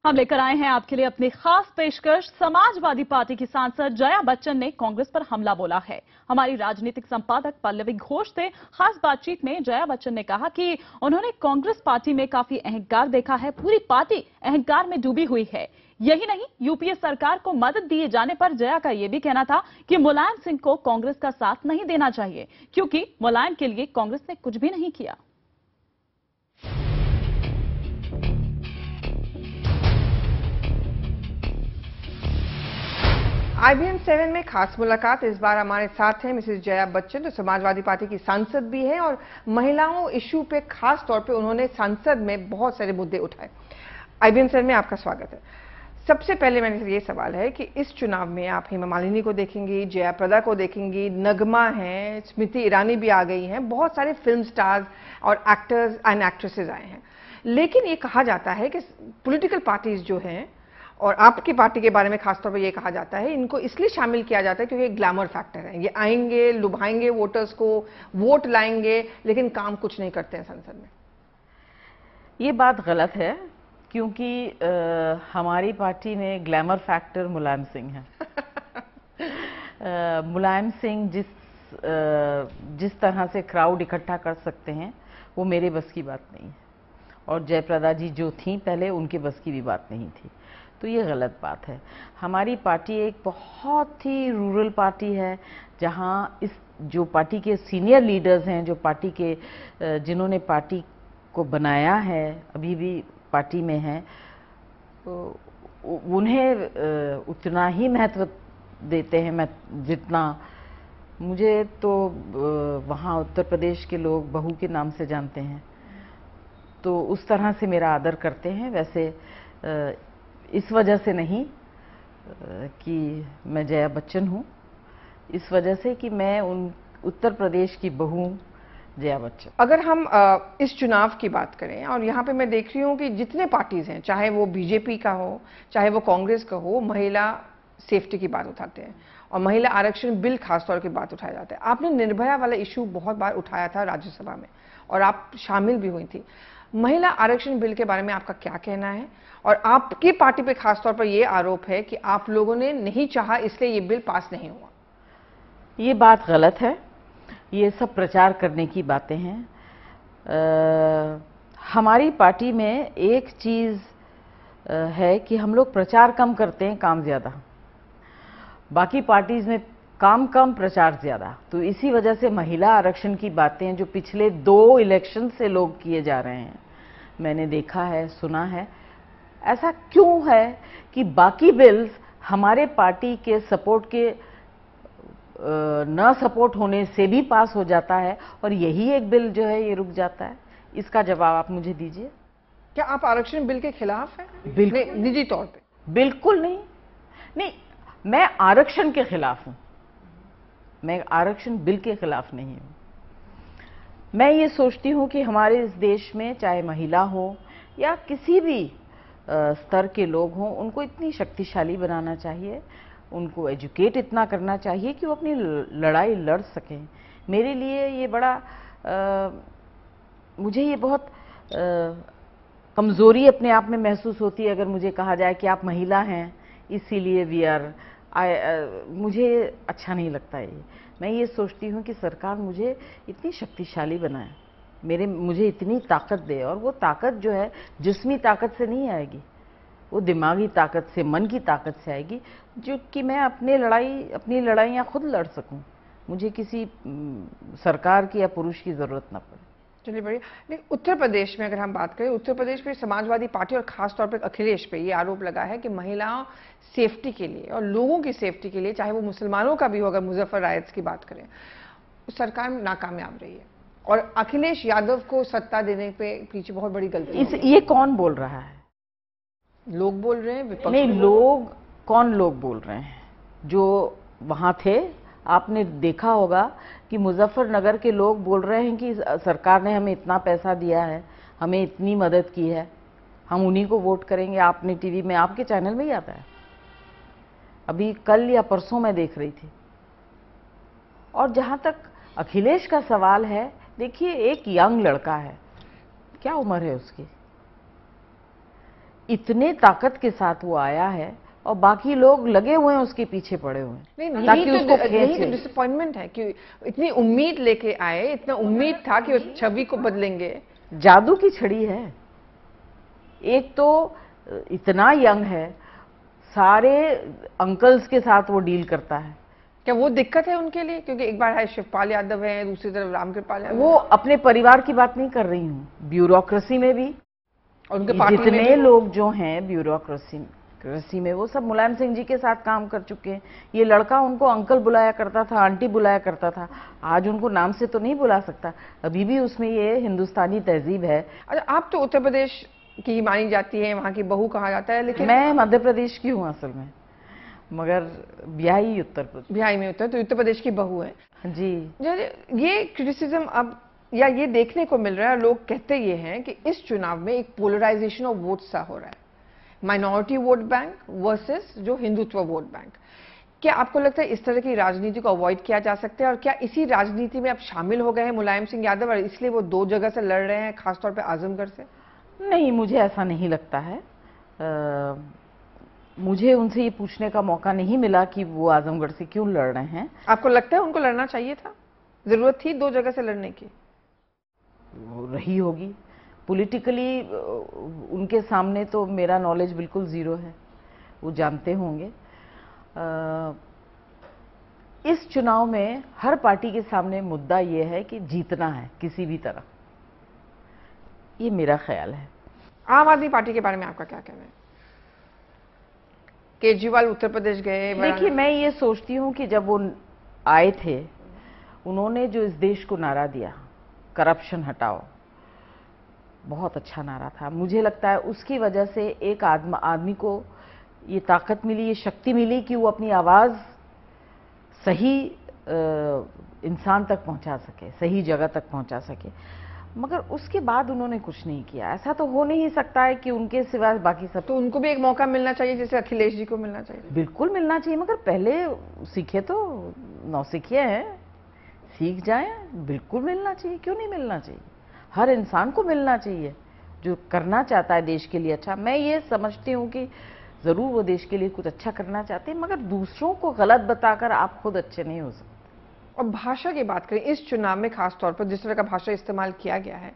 हम लेकर आए हैं आपके लिए अपनी खास पेशकश। समाजवादी पार्टी की सांसद जया बच्चन ने कांग्रेस पर हमला बोला है। हमारी राजनीतिक संपादक पल्लवी घोष से खास बातचीत में जया बच्चन ने कहा कि उन्होंने कांग्रेस पार्टी में काफी अहंकार देखा है। पूरी पार्टी अहंकार में डूबी हुई है। यही नहीं, यूपीए सरकार को मदद दिए जाने पर जया का यह भी कहना था कि मुलायम सिंह को कांग्रेस का साथ नहीं देना चाहिए, क्योंकि मुलायम के लिए कांग्रेस ने कुछ भी नहीं किया। IBM 7 में खास मुलाकात। इस बार हमारे साथ हैं मिसेस जया बच्चन, जो समाजवादी पार्टी की सांसद भी हैं और महिलाओं इशू पे खास तौर पे उन्होंने संसद में बहुत सारे मुद्दे उठाए। IBM 7 में आपका स्वागत है। सबसे पहले मेरा ये सवाल है कि इस चुनाव में आप हेमा मालिनी को देखेंगी, जया प्रदा को देखेंगी, नगमा है, स्मृति ईरानी भी आ गई हैं, बहुत सारे फिल्म स्टार्स और एक्टर्स एंड एक्ट्रेसेस आए हैं। लेकिन ये कहा जाता है कि पॉलिटिकल पार्टीज जो हैं, और आपकी पार्टी के बारे में खासतौर पर यह कहा जाता है, इनको इसलिए शामिल किया जाता है क्योंकि एक ग्लैमर फैक्टर है। ये आएंगे, लुभाएंगे वोटर्स को, वोट लाएंगे, लेकिन काम कुछ नहीं करते हैं संसद में। ये बात गलत है, क्योंकि हमारी पार्टी में ग्लैमर फैक्टर मुलायम सिंह है। मुलायम सिंह जिस तरह से क्राउड इकट्ठा कर सकते हैं, वो मेरे बस की बात नहीं है। और जयप्रदा जी जो थी पहले, उनके बस की भी बात नहीं थी। तो ये गलत बात है। हमारी पार्टी एक बहुत ही रूरल पार्टी है, जहाँ जो पार्टी के सीनियर लीडर्स हैं, जो पार्टी के जिन्होंने पार्टी को बनाया है, अभी भी पार्टी में हैं, तो उन्हें उतना ही महत्व देते हैं जितना मुझे। तो वहाँ उत्तर प्रदेश के लोग बहू के नाम से जानते हैं, तो उस तरह से मेरा आदर करते हैं। वैसे इस वजह से नहीं कि मैं जया बच्चन हूँ, इस वजह से कि मैं उत्तर प्रदेश की बहू जया बच्चन। अगर हम इस चुनाव की बात करें, और यहाँ पे मैं देख रही हूँ कि जितने पार्टीज हैं, चाहे वो बीजेपी का हो, चाहे वो कांग्रेस का हो, महिला सेफ्टी की बात उठाते हैं और महिला आरक्षण बिल खासतौर की बात उठाया जाता है। आपने निर्भया वाला इशू बहुत बार उठाया था राज्यसभा में, और आप शामिल भी हुई थी। महिला आरक्षण बिल के बारे में आपका क्या कहना है? और आपकी पार्टी पे खासतौर पर यह आरोप है कि आप लोगों ने नहीं चाहा, इसलिए ये बिल पास नहीं हुआ। ये बात गलत है। ये सब प्रचार करने की बातें हैं। हमारी पार्टी में एक चीज है कि हम लोग प्रचार कम करते हैं, काम ज्यादा। बाकी पार्टीज में काम कम, प्रचार ज्यादा। तो इसी वजह से महिला आरक्षण की बातें जो पिछले 2 इलेक्शन से लोग किए जा रहे हैं, मैंने देखा है, सुना है। ऐसा क्यों है कि बाकी बिल्स हमारे पार्टी के सपोर्ट के न सपोर्ट होने से भी पास हो जाता है, और यही एक बिल जो है ये रुक जाता है? इसका जवाब आप मुझे दीजिए। क्या आप आरक्षण बिल के खिलाफ हैं? बिल्कुल निजी तौर पे? बिल्कुल नहीं। नहीं, मैं आरक्षण के खिलाफ हूं, मैं आरक्षण बिल के खिलाफ नहीं हूं। मैं ये सोचती हूं कि हमारे इस देश में चाहे महिला हो या किसी भी स्तर के लोग हों, उनको इतनी शक्तिशाली बनाना चाहिए, उनको एजुकेट इतना करना चाहिए कि वो अपनी लड़ाई लड़ सकें। मेरे लिए ये बड़ा मुझे ये बहुत कमज़ोरी अपने आप में महसूस होती है अगर मुझे कहा जाए कि आप महिला हैं इसीलिए मुझे अच्छा नहीं लगता ये। मैं ये सोचती हूँ कि सरकार मुझे इतनी शक्तिशाली बनाए, मुझे इतनी ताकत दे, और वो ताकत जो है जिस्मी ताकत से नहीं आएगी, वो दिमागी ताकत से, मन की ताकत से आएगी, जो कि मैं अपनी लड़ाइयाँ खुद लड़ सकूं। मुझे किसी सरकार की या पुरुष की ज़रूरत ना पड़े। चलिए बढ़िया। लेकिन उत्तर प्रदेश में अगर हम बात करें, उत्तर प्रदेश में समाजवादी पार्टी और खासतौर पर अखिलेश पे ये आरोप लगा है कि महिलाओं सेफ्टी के लिए और लोगों की सेफ्टी के लिए, चाहे वो मुसलमानों का भी हो, अगर मुजफ्फर राइट्स की बात करें, सरकार नाकामयाब रही है, और अखिलेश यादव को सत्ता देने पे पीछे बहुत बड़ी गलती। ये कौन बोल रहा है? लोग बोल रहे हैं, विपक्ष नहीं, लोग कौन लोग बोल रहे हैं? जो वहां थे, आपने देखा होगा कि मुजफ्फरनगर के लोग बोल रहे हैं कि सरकार ने हमें इतना पैसा दिया है, हमें इतनी मदद की है, हम उन्हीं को वोट करेंगे। आपने टीवी में, आपके चैनल में ही आता है, अभी कल या परसों मैं देख रही थी। और जहां तक अखिलेश का सवाल है, देखिए एक यंग लड़का है, क्या उम्र है उसकी? इतने ताकत के साथ वो आया है और बाकी लोग लगे हुए हैं उसके पीछे पड़े हुए हैं नहीं, ताकि उसको यही खींचे। तो डिसअपॉइंटमेंट है कि इतनी उम्मीद लेके आए, इतना उम्मीद था कि उस छवि को बदलेंगे। जादू की छड़ी है। एक तो इतना यंग है, सारे अंकल्स के साथ वो डील करता है। क्या वो दिक्कत है उनके लिए? क्योंकि एक बार है शिवपाल यादव है, दूसरी तरफ रामकृपाल यादव वो अपने परिवार की बात नहीं कर रही हूँ, ब्यूरोक्रेसी में भी और उनके पार्टी में जितने भी लोग जो हैं ब्यूरोक्रेसी में, वो सब मुलायम सिंह जी के साथ काम कर चुके हैं। ये लड़का उनको अंकल बुलाया करता था, आंटी बुलाया करता था, आज उनको नाम से तो नहीं बुला सकता। अभी भी उसमें ये हिंदुस्तानी तहजीब है। अच्छा, आप तो उत्तर प्रदेश की ही मानी जाती है, वहां की बहू कहा जाता है, लेकिन मैं मध्य प्रदेश की हूँ असल में, मगर ब्याही उत्तर प्रदेश। बिहार में होता है, तो उत्तर प्रदेश की बहू है जी। ये क्रिटिसिज्म अब या ये देखने को मिल रहा है, लोग कहते ये हैं कि इस चुनाव में एक पोलराइजेशन ऑफ वोट सा हो रहा है, माइनॉरिटी वोट बैंक वर्सेस जो हिंदुत्व वोट बैंक। क्या आपको लगता है इस तरह की राजनीति को अवॉइड किया जा सकता है, और क्या इसी राजनीति में अब शामिल हो गए हैं मुलायम सिंह यादव और इसलिए वो दो जगह से लड़ रहे हैं, खासतौर पर आजमगढ़ से? नहीं, मुझे ऐसा नहीं लगता है। मुझे उनसे ये पूछने का मौका नहीं मिला कि वो आजमगढ़ से क्यों लड़ रहे हैं। आपको लगता है उनको लड़ना चाहिए था? जरूरत थी दो जगह से लड़ने की? रही होगी। पॉलिटिकली उनके सामने तो मेरा नॉलेज बिल्कुल जीरो है, वो जानते होंगे। इस चुनाव में हर पार्टी के सामने मुद्दा ये है कि जीतना है किसी भी तरह, ये मेरा ख्याल है। आम आदमी पार्टी के बारे में आपका क्या कहना है? केजरीवाल उत्तर प्रदेश गए। देखिए, मैं ये सोचती हूँ कि जब वो आए थे, उन्होंने जो इस देश को नारा दिया, करप्शन हटाओ, बहुत अच्छा नारा था। मुझे लगता है उसकी वजह से एक आदमी को ये ताकत मिली, ये शक्ति मिली कि वो अपनी आवाज़ सही इंसान तक पहुंचा सके, सही जगह तक पहुंचा सके। मगर उसके बाद उन्होंने कुछ नहीं किया। ऐसा तो हो नहीं सकता है कि उनके सिवा बाकी सब। तो उनको भी एक मौका मिलना चाहिए जैसे अखिलेश जी को मिलना चाहिए। बिल्कुल मिलना चाहिए, मगर पहले सीखे तो नौसिखिए हैं, सीख जाएं। बिल्कुल मिलना चाहिए, क्यों नहीं मिलना चाहिए? हर इंसान को मिलना चाहिए जो करना चाहता है देश के लिए अच्छा। मैं ये समझती हूँ कि ज़रूर वो देश के लिए कुछ अच्छा करना चाहते हैं, मगर दूसरों को गलत बताकर आप खुद अच्छे नहीं हो सकते। और भाषा की बात करें, इस चुनाव में खासतौर पर जिस तरह का भाषा इस्तेमाल किया गया है,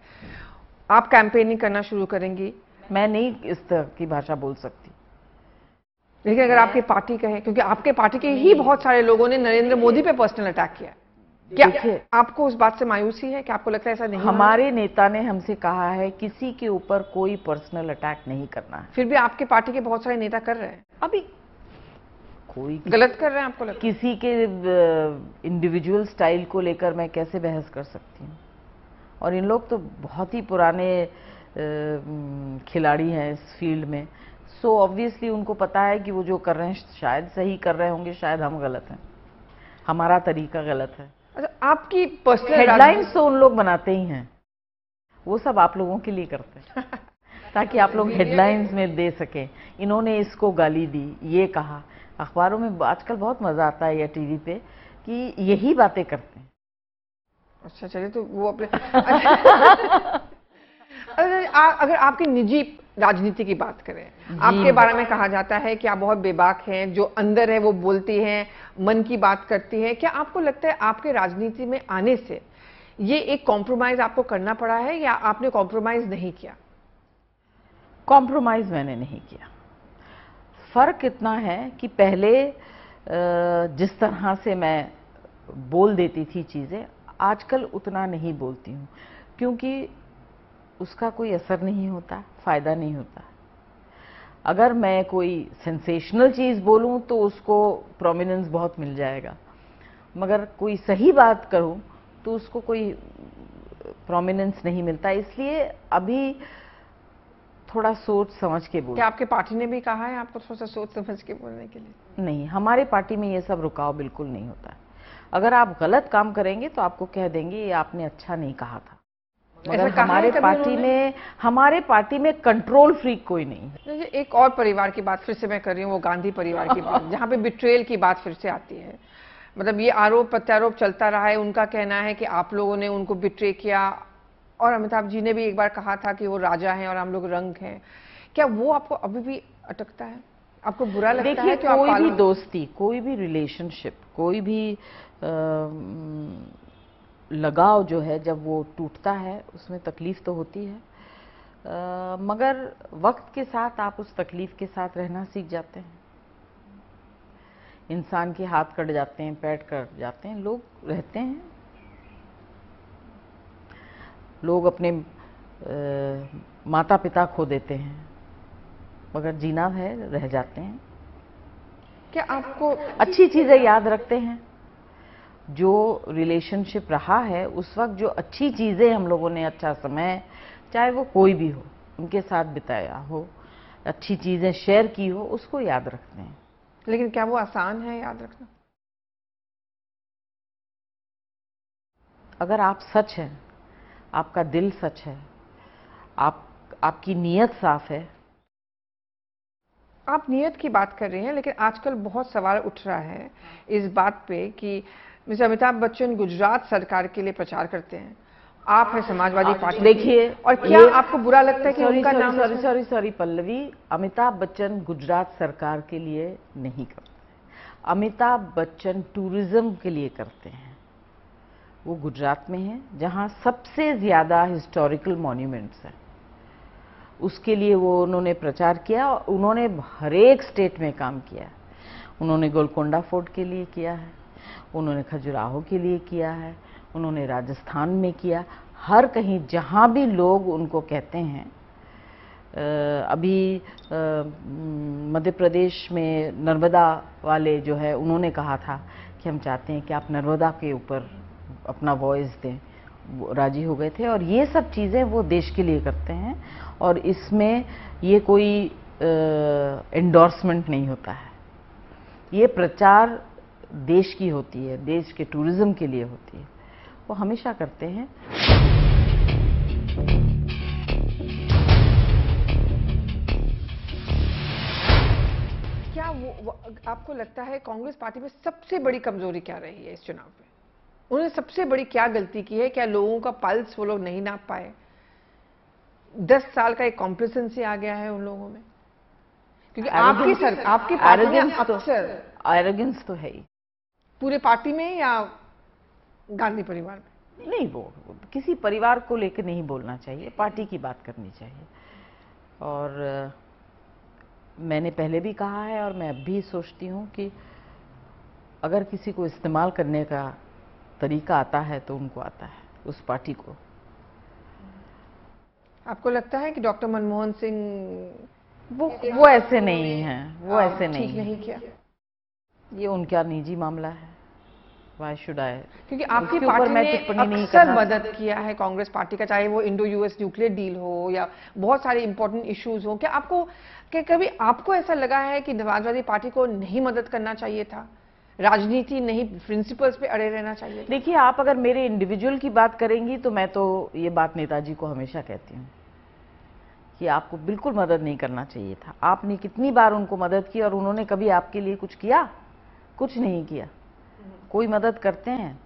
आप कैंपेनिंग करना शुरू करेंगी? मैं नहीं इस तरह की भाषा बोल सकती। लेकिन अगर आपकी पार्टी कहे, क्योंकि आपके पार्टी के ही बहुत सारे लोगों ने नरेंद्र मोदी पे पर्सनल अटैक किया, क्या आपको उस बात से मायूसी है कि आपको लगता है ऐसा नहीं? हमारे नेता ने हमसे कहा है किसी के ऊपर कोई पर्सनल अटैक नहीं करना है। फिर भी आपके पार्टी के बहुत सारे नेता कर रहे हैं। अभी कोई गलत कर रहे हैं आपको लगता है? किसी के इंडिविजुअल स्टाइल को लेकर मैं कैसे बहस कर सकती हूँ? और इन लोग तो बहुत ही पुराने खिलाड़ी हैं इस फील्ड में, सो ऑब्वियसली उनको पता है कि वो जो कर रहे हैं शायद सही कर रहे होंगे, शायद हम गलत हैं, हमारा तरीका गलत है। अच्छा, आपकी पर्सनल हेडलाइंस तो उन लोग बनाते ही हैं, वो सब आप लोगों के लिए करते हैं ताकि आप लोग हेडलाइंस में दे सकें, इन्होंने इसको गाली दी, ये कहा। अखबारों में आजकल बहुत मजा आता है या टीवी पे कि यही बातें करते हैं। अच्छा, चलिए, तो वो अपने अगर आपकी निजी राजनीति की बात करें, आपके बारे में कहा जाता है कि आप बहुत बेबाक हैं, जो अंदर है वो बोलती हैं, मन की बात करती हैं। क्या आपको लगता है आपके राजनीति में आने से ये एक कॉम्प्रोमाइज आपको करना पड़ा है या आपने कॉम्प्रोमाइज नहीं किया? कॉम्प्रोमाइज मैंने नहीं किया। फर्क इतना है कि पहले जिस तरह से मैं बोल देती थी चीजें, आजकल उतना नहीं बोलती हूँ, क्योंकि उसका कोई असर नहीं होता, फायदा नहीं होता। अगर मैं कोई सेंसेशनल चीज बोलूं तो उसको प्रोमिनेंस बहुत मिल जाएगा, मगर कोई सही बात करूं तो उसको कोई प्रोमिनेंस नहीं मिलता। इसलिए अभी थोड़ा सोच समझ के बोल। क्या आपके पार्टी ने भी कहा है आपको थोड़ा सा सोच समझ के बोलने के लिए? नहीं, हमारे पार्टी में ये सब रुकाव बिल्कुल नहीं होता है। अगर आप गलत काम करेंगे तो आपको कह देंगे ये आपने अच्छा नहीं कहा था। मगर हमारे पार्टी में कंट्रोल फ्रीक कोई नहीं है। एक और परिवार की बात फिर से मैं कर रही हूँ, वो गांधी परिवार की बात, जहाँ पे बिट्रेयल की बात फिर से आती है। मतलब ये आरोप प्रत्यारोप चलता रहा है, उनका कहना है कि आप लोगों ने उनको बिट्रे किया, और अमिताभ जी ने भी एक बार कहा था कि वो राजा हैं और हम लोग रंग हैं। क्या वो आपको अभी भी अटकता है? आपको बुरा लगता है? देखिए, कि आप कोई भी दोस्ती, कोई भी रिलेशनशिप, कोई भी लगाव जो है जब वो टूटता है उसमें तकलीफ तो होती है, मगर वक्त के साथ आप उस तकलीफ के साथ रहना सीख जाते हैं। इंसान के हाथ कट जाते हैं, पैर कट जाते हैं, लोग रहते हैं, लोग अपने माता पिता खो देते हैं, मगर जीना है, रह जाते हैं। क्या आपको अच्छी चीजें याद रखते हैं? जो रिलेशनशिप रहा है उस वक्त जो अच्छी चीजें हम लोगों ने, अच्छा समय, चाहे वो कोई भी हो, उनके साथ बिताया हो, अच्छी चीजें शेयर की हो, उसको याद रखते हैं। लेकिन क्या वो आसान है याद रखना? अगर आप सच हैं, आपका दिल सच है, आपकी नीयत साफ है। आप नियत की बात कर रहे हैं, लेकिन आजकल बहुत सवाल उठ रहा है इस बात पे कि मिस्टर अमिताभ बच्चन गुजरात सरकार के लिए प्रचार करते हैं, आप है समाजवादी पार्टी। देखिए, और क्या आपको बुरा लगता है कि उनका नाम? सॉरी पल्लवी, अमिताभ बच्चन गुजरात सरकार के लिए नहीं करते। अमिताभ बच्चन टूरिज्म के लिए करते हैं। वो गुजरात में है जहां सबसे ज्यादा हिस्टोरिकल मॉन्यूमेंट्स हैं, उसके लिए वो उन्होंने प्रचार किया। उन्होंने हर एक स्टेट में काम किया। उन्होंने गोलकोंडा फोर्ट के लिए किया है, उन्होंने खजुराहो के लिए किया है, उन्होंने राजस्थान में किया। हर कहीं जहां भी लोग उनको कहते हैं, अभी मध्य प्रदेश में नर्मदा वाले जो है, उन्होंने कहा था कि हम चाहते हैं कि आप नर्मदा के ऊपर अपना वॉइस दें, वो राजी हो गए थे। और ये सब चीज़ें वो देश के लिए करते हैं, और इसमें ये कोई एंडोर्समेंट नहीं होता है। ये प्रचार देश की होती है, देश के टूरिज्म के लिए होती है, वो हमेशा करते हैं। क्या वो आपको लगता है कांग्रेस पार्टी में सबसे बड़ी कमजोरी क्या रही है इस चुनाव में? उन्होंने सबसे बड़ी क्या गलती की है? क्या लोगों का पल्स वो लोग नहीं नाप पाए? 10 साल का एक कॉम्प्लेसेंसी आ गया है उन लोगों में, क्योंकि आपकी पार्टी में अक्सर एरोगेंस तो है ही। पूरे पार्टी में या गांधी परिवार में? नहीं, वो किसी परिवार को लेकर नहीं बोलना चाहिए, पार्टी की बात करनी चाहिए। और मैंने पहले भी कहा है और मैं अब भी सोचती हूँ कि अगर किसी को इस्तेमाल करने का तरीका आता है तो उनको आता है, उस पार्टी को। आपको लगता है कि डॉक्टर मनमोहन सिंह वो ऐसे नहीं हैं, वो ऐसे नहीं ठीक नहीं किया? ये उनका निजी मामला है, व्हाई शुड आई? क्योंकि आपकी पार्टी ने अक्सर मदद किया है कांग्रेस पार्टी का, चाहे वो इंडो यूएस न्यूक्लियर डील हो या बहुत सारे इंपॉर्टेंट इश्यूज हो। क्या कभी आपको ऐसा लगा है कि समाजवादी पार्टी को नहीं मदद करना चाहिए था, राजनीति नहीं, प्रिंसिपल्स पे अड़े रहना चाहिए? देखिए, आप अगर मेरे इंडिविजुअल की बात करेंगी तो मैं तो ये बात नेताजी को हमेशा कहती हूँ कि आपको बिल्कुल मदद नहीं करना चाहिए था। आपने कितनी बार उनको मदद की और उन्होंने कभी आपके लिए कुछ किया? कुछ नहीं किया। कोई मदद करते हैं।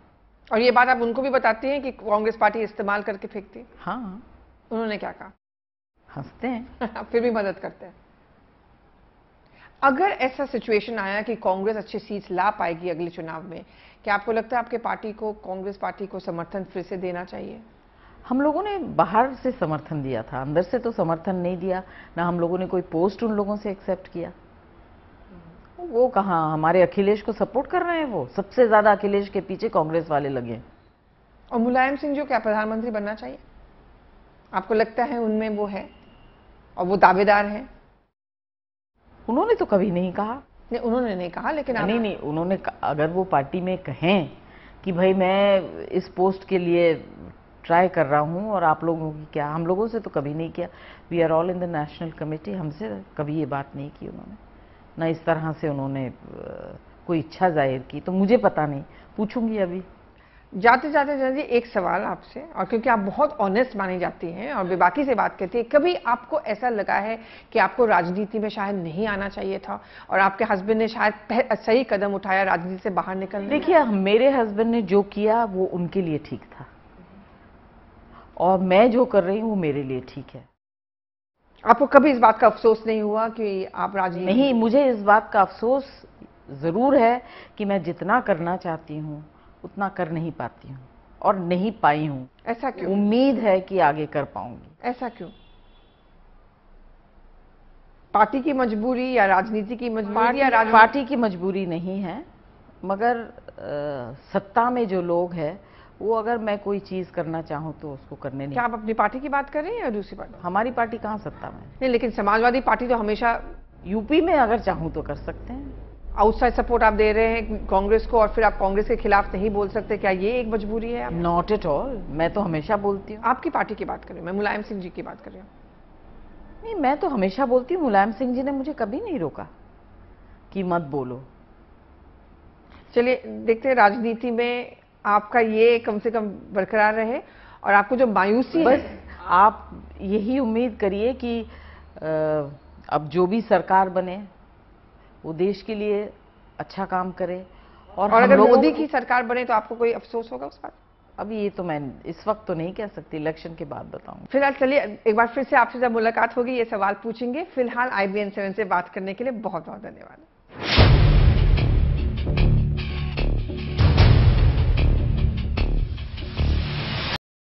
और ये बात आप उनको भी बताती हैं कि कांग्रेस पार्टी इस्तेमाल करके फेंकती है? हाँ। उन्होंने क्या कहा? हंसते हैं। फिर भी मदद करते हैं। अगर ऐसा सिचुएशन आया कि कांग्रेस अच्छी सीट ला पाएगी अगले चुनाव में, क्या आपको लगता है आपके पार्टी को, कांग्रेस पार्टी को समर्थन फिर से देना चाहिए? हम लोगों ने बाहर से समर्थन दिया था, अंदर से तो समर्थन नहीं दिया ना। हम लोगों ने कोई पोस्ट उन लोगों से एक्सेप्ट किया। वो कहाँ हमारे अखिलेश को सपोर्ट कर रहे हैं? वो सबसे ज्यादा अखिलेश के पीछे कांग्रेस वाले लगे। और मुलायम सिंह जो क्या प्रधानमंत्री बनना चाहिए? आपको लगता है उनमें वो है और वो दावेदार हैं? उन्होंने तो कभी नहीं कहा। नहीं, उन्होंने नहीं कहा, लेकिन नहीं, उन्होंने अगर वो पार्टी में कहें कि भाई मैं इस पोस्ट के लिए ट्राई कर रहा हूं और आप लोगों की क्या, हम लोगों से तो कभी नहीं किया। We are all in the national committee, हमसे कभी ये बात नहीं की उन्होंने, ना इस तरह से उन्होंने कोई इच्छा जाहिर की। तो मुझे पता नहीं, पूछूंगी अभी। जाते जाते जी एक सवाल आपसे, और क्योंकि आप बहुत ऑनेस्ट मानी जाती हैं और बेबाकी से बात करती हैं, कभी आपको ऐसा लगा है कि आपको राजनीति में शायद नहीं आना चाहिए था और आपके हस्बैंड ने शायद सही कदम उठाया राजनीति से बाहर निकलने? देखिए, मेरे हस्बैंड ने जो किया वो उनके लिए ठीक था और मैं जो कर रही हूँ वो मेरे लिए ठीक है। आपको कभी इस बात का अफसोस नहीं हुआ कि आप राजनीति नहीं, मुझे इस बात का अफसोस जरूर है कि मैं जितना करना चाहती हूँ उतना कर नहीं पाती हूँ और नहीं पाई हूँ। ऐसा क्यों? उम्मीद है कि आगे कर पाऊंगी। ऐसा क्यों? पार्टी की मजबूरी या राजनीति की मजबूरी या पार्टी की मजबूरी नहीं है, मगर सत्ता में जो लोग हैं वो अगर मैं कोई चीज करना चाहूँ तो उसको करने नहीं। क्या आप अपनी पार्टी की बात कर रहे हैं या दूसरी पार्टी? हमारी पार्टी कहाँ सत्ता में है? नहीं, लेकिन समाजवादी पार्टी तो हमेशा यूपी में अगर चाहूँ तो कर सकते हैं। आउटसाइड सपोर्ट आप दे रहे हैं कांग्रेस को और फिर आप कांग्रेस के खिलाफ नहीं बोल सकते, क्या ये एक मजबूरी है? नॉट एट ऑल, मैं तो हमेशा बोलती हूँ। आपकी पार्टी की बात कर रही हूँ मैं, मुलायम सिंह जी की बात कर रही हूँ। नहीं, मैं तो हमेशा बोलती हूँ। मुलायम सिंह जी ने मुझे कभी नहीं रोका कि मत बोलो। चलिए देखते हैं राजनीति में आपका ये कम से कम बरकरार रहे और आपको जो मायूसी बस है, आप यही उम्मीद करिए कि अब जो भी सरकार बने वो देश के लिए अच्छा काम करे। और हम अगर लोगों मोदी की सरकार बने तो आपको कोई अफसोस होगा उस बात? अभी ये तो मैं इस वक्त तो नहीं कह सकती, इलेक्शन के बाद बताऊंगी। फिलहाल चलिए एक बार फिर से आपसे जब मुलाकात होगी ये सवाल पूछेंगे। फिलहाल IBN 7 से बात करने के लिए बहुत बहुत धन्यवाद।